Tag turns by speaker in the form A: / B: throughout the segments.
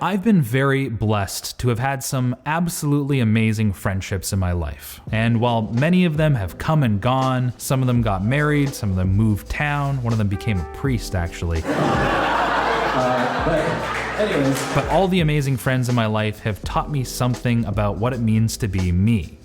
A: I've been very blessed to have had some absolutely amazing friendships in my life. And while many of them have come and gone, some of them got married, some of them moved town, one of them became a priest actually. But all the amazing friends in my life have taught me something about what it means to be me.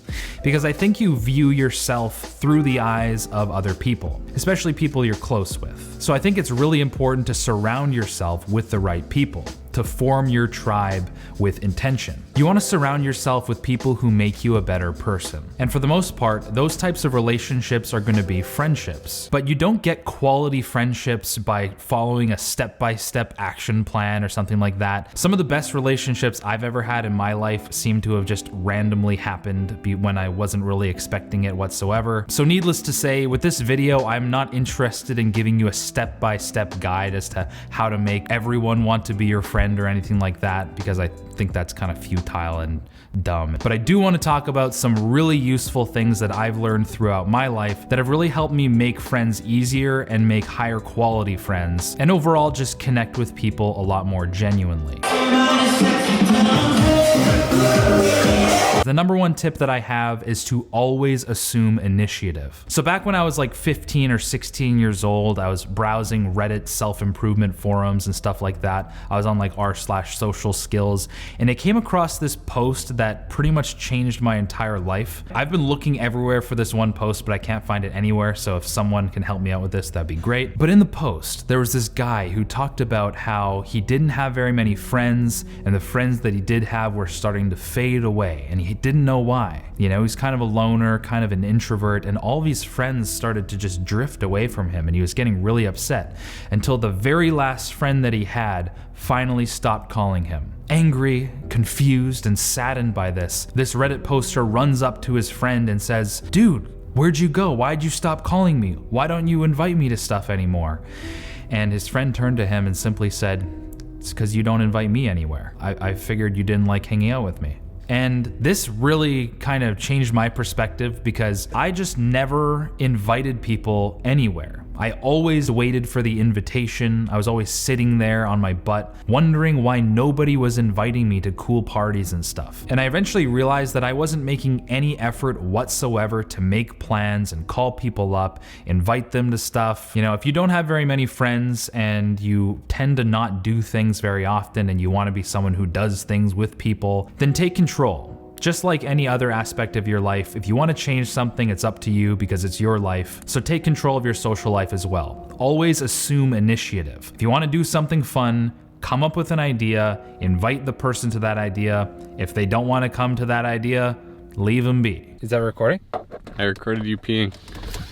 A: Because I think you view yourself through the eyes of other people, especially people you're close with. So I think it's really important to surround yourself with the right people, to form your tribe with intention. You want to surround yourself with people who make you a better person. And for the most part, those types of relationships are going to be friendships. But you don't get quality friendships by following a step-by-step action plan or something like that. Some of the best relationships I've ever had in my life seem to have just randomly happened when I wasn't really expecting it whatsoever. So needless to say, with this video, I'm not interested in giving you a step-by-step guide as to how to make everyone want to be your friend or anything like that, because I think that's kind of futile and dumb. But I do want to talk about some really useful things that I've learned throughout my life that have really helped me make friends easier and make higher quality friends, and overall just connect with people a lot more genuinely. The number one tip that I have is to always assume initiative. So back when I was like 15 or 16 years old, I was browsing Reddit self-improvement forums and stuff like that. I was on like r/social skills, and I came across this post that pretty much changed my entire life. I've been looking everywhere for this one post, but I can't find it anywhere. So if someone can help me out with this, that'd be great. But in the post, there was this guy who talked about how he didn't have very many friends, and the friends that he did have were starting to fade away, and he didn't know why. You know, he's kind of a loner, kind of an introvert, and all these friends started to just drift away from him, and he was getting really upset until the very last friend that he had finally stopped calling him. Angry, confused, and saddened by this Reddit poster runs up to his friend and says, "Dude, where'd you go? Why'd you stop calling me? Why don't you invite me to stuff anymore?" And his friend turned to him and simply said, "It's because you don't invite me anywhere. I figured you didn't like hanging out with me." And this really kind of changed my perspective, because I just never invited people anywhere. I always waited for the invitation. I was always sitting there on my butt, wondering why nobody was inviting me to cool parties and stuff. And I eventually realized that I wasn't making any effort whatsoever to make plans and call people up, invite them to stuff. You know, if you don't have very many friends and you tend to not do things very often and you want to be someone who does things with people, then take control. Just like any other aspect of your life, if you want to change something, it's up to you because it's your life. So take control of your social life as well. Always assume initiative. If you want to do something fun, come up with an idea, invite the person to that idea. If they don't want to come to that idea, leave them be.
B: Is that recording?
C: I recorded you peeing.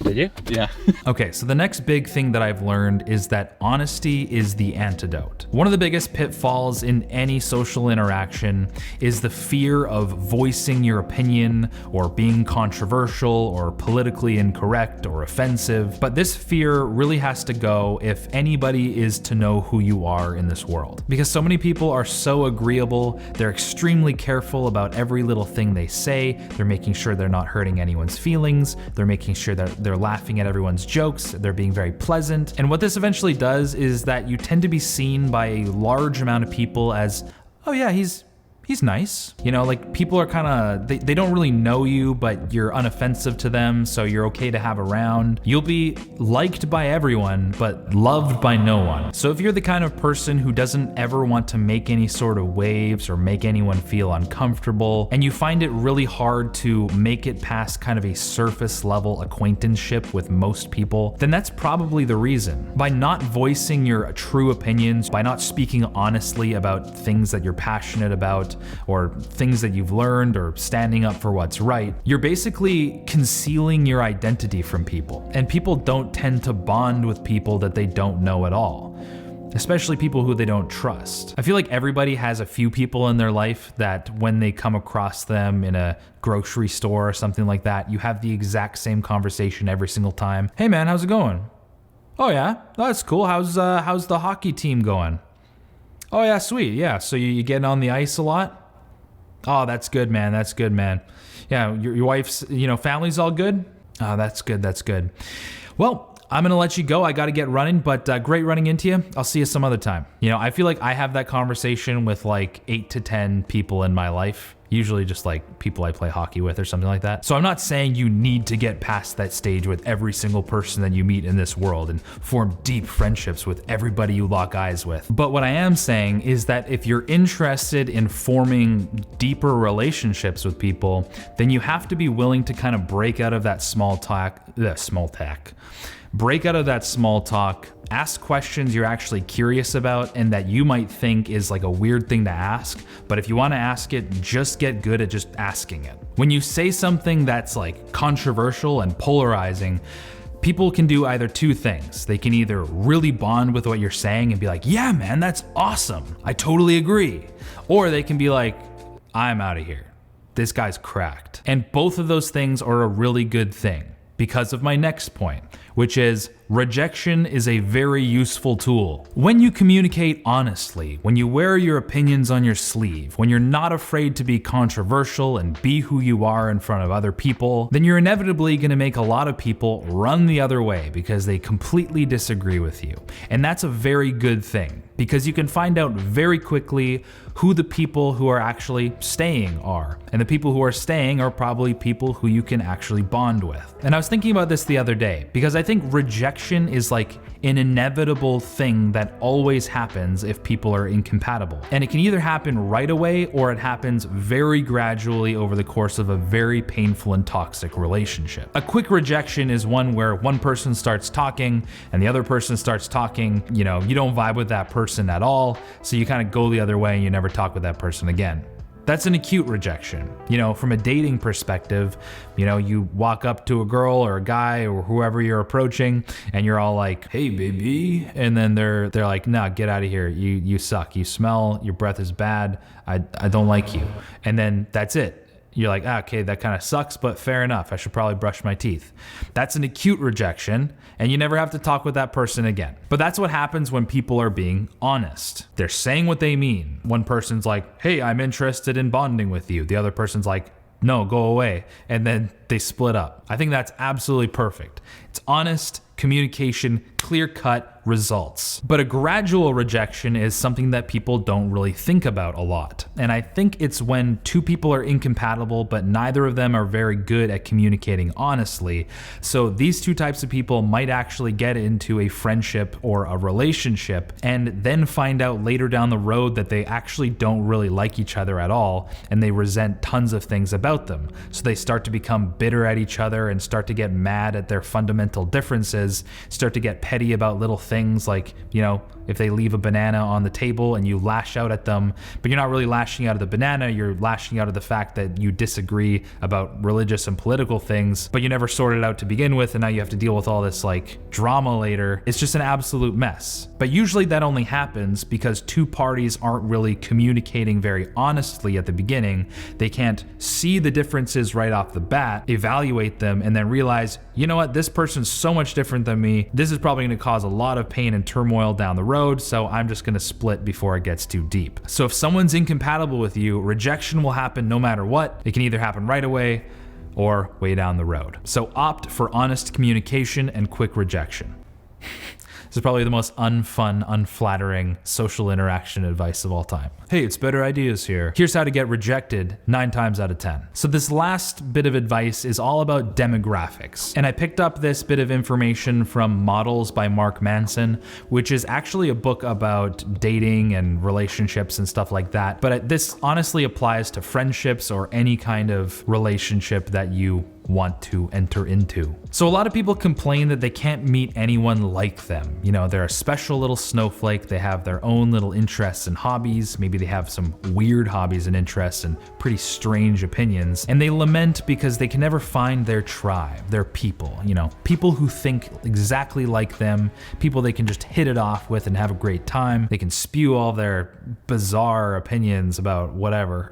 B: Did you?
C: Yeah.
A: Okay, so the next big thing that I've learned is that honesty is the antidote. One of the biggest pitfalls in any social interaction is the fear of voicing your opinion or being controversial or politically incorrect or offensive. But this fear really has to go if anybody is to know who you are in this world. Because so many people are so agreeable, they're extremely careful about every little thing they say, they're making sure they're not hurting anyone's feelings, they're making sure that they're laughing at everyone's jokes, they're being very pleasant. And what this eventually does is that you tend to be seen by a large amount of people as, oh yeah, he's nice. You know, like people are kind of, they don't really know you, but you're unoffensive to them, so you're okay to have around. You'll be liked by everyone, but loved by no one. So if you're the kind of person who doesn't ever want to make any sort of waves or make anyone feel uncomfortable, and you find it really hard to make it past kind of a surface level acquaintanceship with most people, then that's probably the reason. By not voicing your true opinions, by not speaking honestly about things that you're passionate about, or things that you've learned, or standing up for what's right, you're basically concealing your identity from people. And people don't tend to bond with people that they don't know at all, especially people who they don't trust. I feel like everybody has a few people in their life that when they come across them in a grocery store or something like that, you have the exact same conversation every single time. Hey man, how's it going? Oh yeah, oh, that's cool. How's the hockey team going? Oh yeah, sweet. Yeah, so you getting on the ice a lot? Oh, that's good, man. That's good, man. Yeah, your wife's, family's all good? Oh, that's good. That's good. Well, I'm gonna let you go. I gotta get running, but great running into you. I'll see you some other time. I feel like I have that conversation with like 8 to 10 people in my life. Usually just like people I play hockey with or something like that. So I'm not saying you need to get past that stage with every single person that you meet in this world and form deep friendships with everybody you lock eyes with. But what I am saying is that if you're interested in forming deeper relationships with people, then you have to be willing to kind of break out of that break out of that small talk, ask questions you're actually curious about and that you might think is like a weird thing to ask. But if you want to ask it, just get good at just asking it. When you say something that's like controversial and polarizing, people can do either two things. They can either really bond with what you're saying and be like, yeah, man, that's awesome. I totally agree. Or they can be like, I'm out of here. This guy's cracked. And both of those things are a really good thing because of my next point, which is rejection is a very useful tool. When you communicate honestly, when you wear your opinions on your sleeve, when you're not afraid to be controversial and be who you are in front of other people, then you're inevitably going to make a lot of people run the other way because they completely disagree with you. And that's a very good thing because you can find out very quickly who the people who are actually staying are. And the people who are staying are probably people who you can actually bond with. And I was thinking about this the other day because I think rejection is like an inevitable thing that always happens if people are incompatible. And it can either happen right away or it happens very gradually over the course of a very painful and toxic relationship. A quick rejection is one where one person starts talking and the other person starts talking, you don't vibe with that person at all, so you kind of go the other way and you never talk with that person again. That's an acute rejection. From a dating perspective, you walk up to a girl or a guy or whoever you're approaching and you're all like, hey baby, and then they're like, nah, get out of here. You suck. You smell, your breath is bad. I don't like you. And then that's it. You're like, okay, that kind of sucks, but fair enough. I should probably brush my teeth. That's an acute rejection, and you never have to talk with that person again. But that's what happens when people are being honest. They're saying what they mean. One person's like, hey, I'm interested in bonding with you. The other person's like, no, go away. And then they split up. I think that's absolutely perfect. It's honest communication, clear-cut results. But a gradual rejection is something that people don't really think about a lot. And I think it's when two people are incompatible, but neither of them are very good at communicating honestly. So these two types of people might actually get into a friendship or a relationship and then find out later down the road that they actually don't really like each other at all and they resent tons of things about them. So they start to become bitter at each other and start to get mad at their fundamental differences, start to get petty about little things like, if they leave a banana on the table and you lash out at them, but you're not really lashing out at the banana, you're lashing out at the fact that you disagree about religious and political things, but you never sorted it out to begin with, and now you have to deal with all this like drama later. It's just an absolute mess. But usually that only happens because two parties aren't really communicating very honestly at the beginning. They can't see the differences right off the bat, evaluate them, and then realize, you know what, this person's so much different than me. This is probably going to cause a lot of pain and turmoil down the road, so I'm just going to split before it gets too deep. So if someone's incompatible with you, rejection will happen no matter what. It can either happen right away or way down the road. So opt for honest communication and quick rejection. This is probably the most unfun, unflattering social interaction advice of all time. Hey, it's Better Ideas here. Here's how to get rejected 9 times out of 10. So this last bit of advice is all about demographics. And I picked up this bit of information from Models by Mark Manson, which is actually a book about dating and relationships and stuff like that. But this honestly applies to friendships or any kind of relationship that you want to enter into. So a lot of people complain that they can't meet anyone like them. They're a special little snowflake. They have their own little interests and hobbies. Maybe they have some weird hobbies and interests and pretty strange opinions. And they lament because they can never find their tribe, their people, people who think exactly like them, people they can just hit it off with and have a great time. They can spew all their bizarre opinions about whatever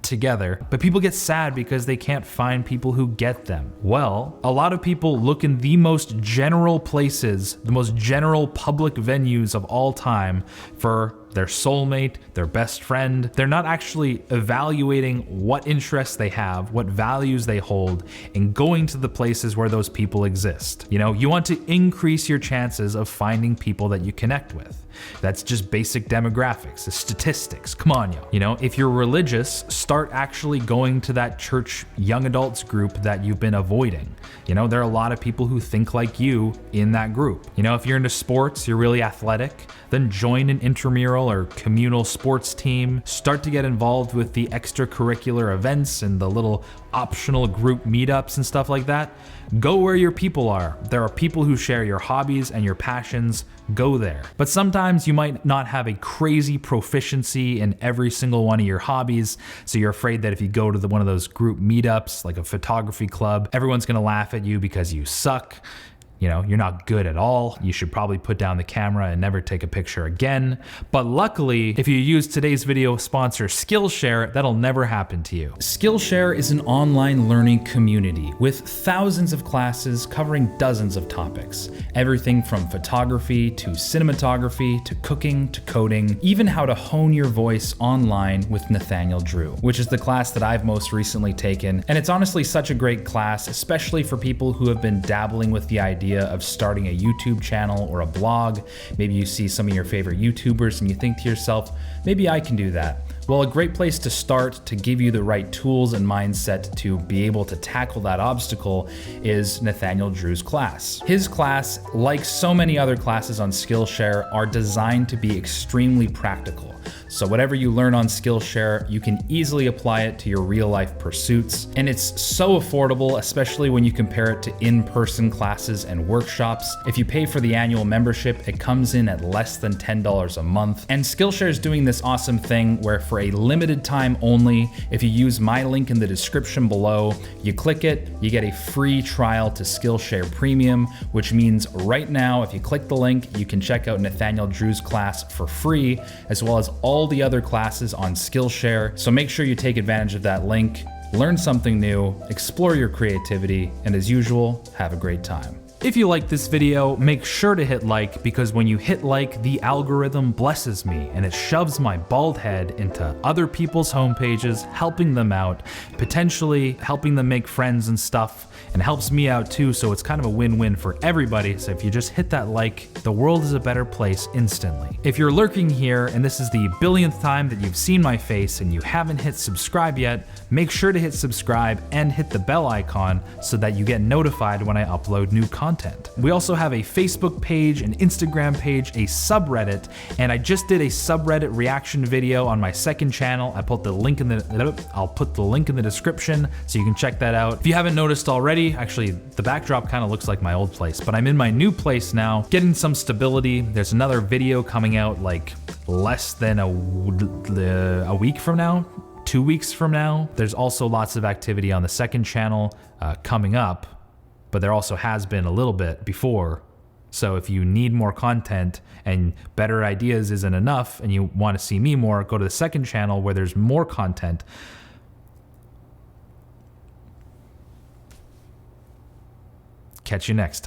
A: together, but people get sad because they can't find people who get them. Well, a lot of people look in the most general places, the most general public venues of all time for their soulmate, their best friend. They're not actually evaluating what interests they have, what values they hold, and going to the places where those people exist. You know, you want to increase your chances of finding people that you connect with. That's just basic demographics, the statistics. Come on, y'all. You know, if you're religious, start actually going to that church young adults group that you've been avoiding. You know, there are a lot of people who think like you in that group. You know, if you're into sports, you're really athletic, then join an intramural or communal sports team. Start to get involved with the extracurricular events and the little optional group meetups and stuff like that. Go where your people are. There are people who share your hobbies and your passions. Go there. But sometimes you might not have a crazy proficiency in every single one of your hobbies, so you're afraid that if you go to one of those group meetups, like a photography club, everyone's gonna laugh at you because you suck. You know, you're not good at all. You should probably put down the camera and never take a picture again. But luckily, if you use today's video sponsor Skillshare, that'll never happen to you. Skillshare is an online learning community with thousands of classes covering dozens of topics. Everything from photography to cinematography to cooking to coding, even how to hone your voice online with Nathaniel Drew, which is the class that I've most recently taken. And it's honestly such a great class, especially for people who have been dabbling with the idea of starting a YouTube channel or a blog. Maybe you see some of your favorite YouTubers and you think to yourself, maybe I can do that. Well, a great place to start to give you the right tools and mindset to be able to tackle that obstacle is Nathaniel Drew's class. His class, like so many other classes on Skillshare, are designed to be extremely practical. So whatever you learn on Skillshare, you can easily apply it to your real life pursuits. And it's so affordable, especially when you compare it to in-person classes and workshops. If you pay for the annual membership, it comes in at less than $10 a month. And Skillshare is doing this awesome thing where for a limited time only, if you use my link in the description below, you click it, you get a free trial to Skillshare Premium, which means right now, if you click the link, you can check out Nathaniel Drew's class for free, as well as all the other classes on Skillshare. So make sure you take advantage of that link, learn something new, explore your creativity, and as usual, have a great time. If you like this video, make sure to hit like, because when you hit like, the algorithm blesses me and it shoves my bald head into other people's homepages, helping them out, potentially helping them make friends and stuff, and helps me out too, so it's kind of a win-win for everybody. So if you just hit that like, the world is a better place instantly. If you're lurking here and this is the billionth time that you've seen my face and you haven't hit subscribe yet, make sure to hit subscribe and hit the bell icon so that you get notified when I upload new content. We also have a Facebook page, an Instagram page, a subreddit, and I just did a subreddit reaction video on my second channel. I'll put the link in the description so you can check that out. If you haven't noticed already, actually the backdrop kind of looks like my old place, but I'm in my new place now, getting some stability. There's another video coming out like less than a week from now, 2 weeks from now. There's also lots of activity on the second channel coming up, but there also has been a little bit before. So if you need more content and better ideas isn't enough and you want to see me more, go to the second channel where there's more content. Catch you next time.